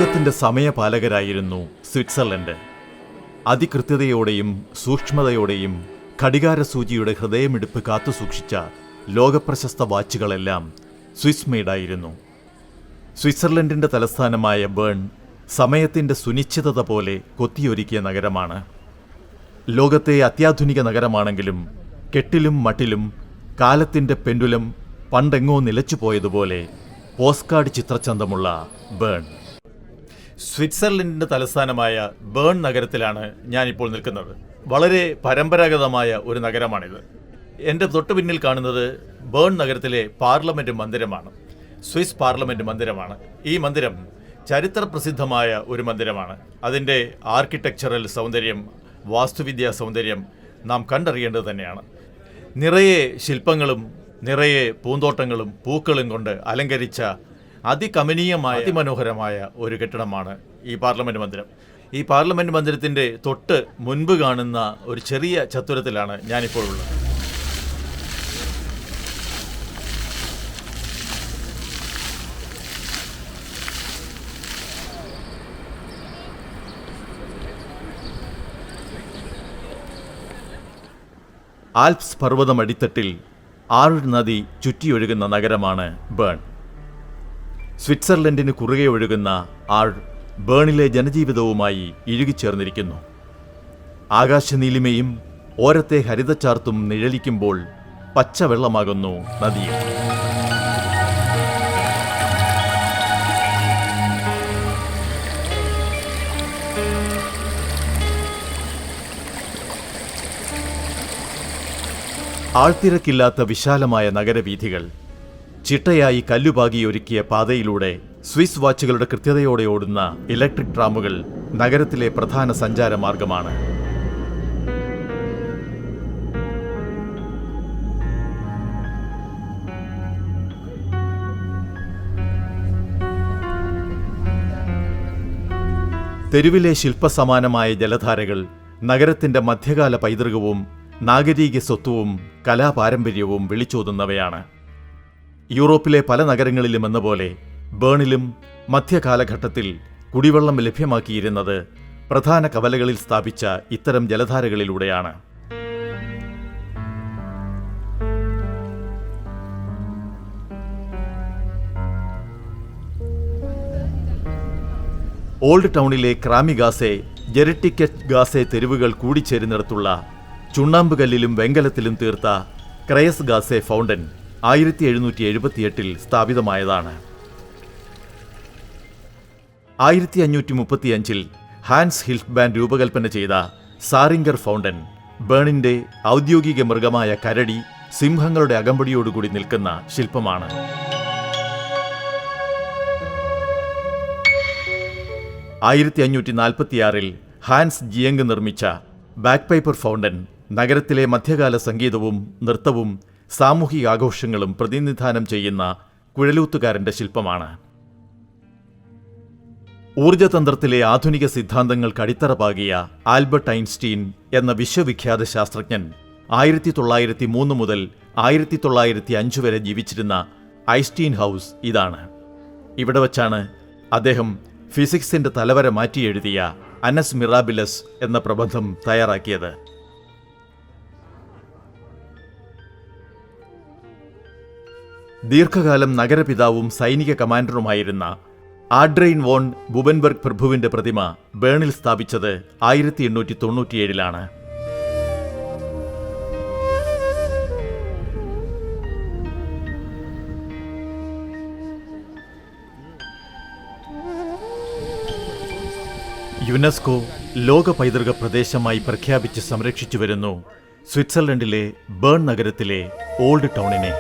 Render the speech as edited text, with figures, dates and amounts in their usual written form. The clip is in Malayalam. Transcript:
ലോകത്തിൻ്റെ സമയപാലകരായിരുന്നു സ്വിറ്റ്സർലൻഡ്. അതികൃത്യതയോടെയും സൂക്ഷ്മതയോടെയും ഘടികാരസൂചിയുടെ ഹൃദയമിടിപ്പ് കാത്തുസൂക്ഷിച്ച ലോകപ്രശസ്ത വാച്ചുകളെല്ലാം സ്വിസ് മെയ്ഡായിരുന്നു. സ്വിറ്റ്സർലൻഡിൻ്റെ തലസ്ഥാനമായ ബേൺ സമയത്തിൻ്റെ സുനിശ്ചിതത പോലെ കൊത്തിയൊരുക്കിയ നഗരമാണ്. ലോകത്തെ അത്യാധുനിക നഗരമാണെങ്കിലും കെട്ടിലും മട്ടിലും കാലത്തിൻ്റെ പെൻഡുലം പണ്ടെങ്ങോ നിലച്ചുപോയതുപോലെ പോസ്റ്റ്കാർഡ് ചിത്രചന്തമുള്ള ബേൺ. സ്വിറ്റ്സർലൻഡിൻ്റെ തലസ്ഥാനമായ ബേൺ നഗരത്തിലാണ് ഞാനിപ്പോൾ നിൽക്കുന്നത്. വളരെ പരമ്പരാഗതമായ ഒരു നഗരമാണിത്. എൻ്റെ തൊട്ടു പിന്നിൽ കാണുന്നത് ബേൺ നഗരത്തിലെ പാർലമെൻറ്റ് മന്ദിരമാണ്. സ്വിസ് പാർലമെൻറ്റ് മന്ദിരമാണ്. ഈ മന്ദിരം ചരിത്രപ്രസിദ്ധമായ ഒരു മന്ദിരമാണ്. അതിൻ്റെ ആർക്കിടെക്ചറൽ സൗന്ദര്യം, വാസ്തുവിദ്യാ സൗന്ദര്യം നാം കണ്ടറിയേണ്ടത് തന്നെയാണ്. നിറയെ ശില്പങ്ങളും നിറയെ പൂന്തോട്ടങ്ങളും പൂക്കളും കൊണ്ട് അലങ്കരിച്ച അതികമനീയമായ അതിമനോഹരമായ ഒരു കെട്ടിടമാണ് ഈ പാർലമെൻറ്റ് മന്ദിരം. ഈ പാർലമെൻറ്റ് മന്ദിരത്തിൻ്റെ തൊട്ട് മുൻപ് കാണുന്ന ഒരു ചെറിയ ചത്തുരത്തിലാണ് ഞാനിപ്പോൾ ഉള്ളത്. ആൽപ്സ് പർവ്വതമടിത്തട്ടിൽ ആൾഡ് നദി ചുറ്റിയൊഴുകുന്ന നഗരമാണ് ബേൺ. സ്വിറ്റ്സർലൻഡിന് കുറുകെ ഒഴുകുന്ന ആൾഡ് ബേണിലെ ജനജീവിതവുമായി ഇഴുകിച്ചേർന്നിരിക്കുന്നു. ആകാശനീലിമയും ഓരത്തെ ഹരിതച്ചാർത്തും നിഴലിക്കുമ്പോൾ പച്ചവെള്ളമാകുന്നു നദിയിൽ. ആൾത്തിരക്കില്ലാത്ത വിശാലമായ നഗരവീഥികൾ, ചിട്ടയായി കല്ലുപാകിയൊരുക്കിയ പാതയിലൂടെ സ്വിസ് വാച്ചുകളുടെ കൃത്യതയോടെ ഓടുന്ന ഇലക്ട്രിക് ട്രാമുകൾ നഗരത്തിലെ പ്രധാന സഞ്ചാരമാർഗമാണ്. തെരുവിലെ ശില്പസമാനമായ ജലധാരകൾ നഗരത്തിന്റെ മധ്യകാല പൈതൃകവും നാഗരിക സ്വത്വവും കലാപാരമ്പര്യവും വിളിച്ചോതുന്നവയാണ്. യൂറോപ്പിലെ പല നഗരങ്ങളിലും എന്നപോലെ ബേണിലും മധ്യകാലഘട്ടത്തിൽ കുടിവെള്ളം ലഭ്യമാക്കിയിരുന്നത് പ്രധാന കവലകളിൽ സ്ഥാപിച്ച ഇത്തരം ജലധാരകളിലൂടെയാണ്. ഓൾഡ് ടൗണിലെ ക്രാമിഗാസെ, ജെറിറ്റിക്കറ്റ് ഗാസെ തെരുവുകൾ കൂടിച്ചേരുന്നിടത്തുള്ള ചുണ്ണാമ്പ് കല്ലിലും വെങ്കലത്തിലും തീർത്ത ക്രയസ് ഗാസെ ഫൗണ്ടൻ 1778 സ്ഥാപിതമായതാണ്. 1535 ഹാൻസ് ഹിൽഫ്ബാൻ രൂപകൽപ്പന ചെയ്ത സാറിംഗർ ഫൗണ്ടൻ ബേണിന്റെ ഔദ്യോഗിക മൃഗമായ കരടി സിംഹങ്ങളുടെ അകമ്പടിയോടുകൂടി നിൽക്കുന്ന ശില്പമാണ്. 1546 ഹാൻസ് ജിയങ് നിർമ്മിച്ച ബാക്ക് പൈപ്പർ ഫൗണ്ടൻ നഗരത്തിലെ മധ്യകാല സംഗീതവും നൃത്തവും സാമൂഹിക ആഘോഷങ്ങളും പ്രതിനിധാനം ചെയ്യുന്ന കുഴലൂത്തുകാരന്റെ ശില്പമാണ്. ഊർജതന്ത്രത്തിലെ ആധുനിക സിദ്ധാന്തങ്ങൾക്ക് അടിത്തറ പാകിയ ആൽബർട്ട് ഐൻസ്റ്റീൻ എന്ന വിശ്വവിഖ്യാത ശാസ്ത്രജ്ഞൻ 1903 മുതൽ 1905 വരെ ജീവിച്ചിരുന്ന ഐൻസ്റ്റീൻ ഹൗസ് ഇതാണ്. ഇവിടെ വച്ചാണ് അദ്ദേഹം ഫിസിക്സിന്റെ തലവര മാറ്റി എഴുതിയ അനസ് മിറാബിലസ് എന്ന പ്രബന്ധം തയ്യാറാക്കിയത്. ദീർഘകാലം നഗരപിതാവും സൈനിക കമാൻഡറുമായിരുന്ന ആഡ്രെയിൻ വോൺ ബുബൻബർഗ് പ്രഭുവിന്റെ പ്രതിമ ബേണിൽ സ്ഥാപിച്ചത് 1897 യുനെസ്കോ ലോക പൈതൃക പ്രദേശമായി പ്രഖ്യാപിച്ച് സംരക്ഷിച്ചു വരുന്നു സ്വിറ്റ്സർലൻഡിലെ ബേൺ നഗരത്തിലെ ഓൾഡ് ടൗണിനെ.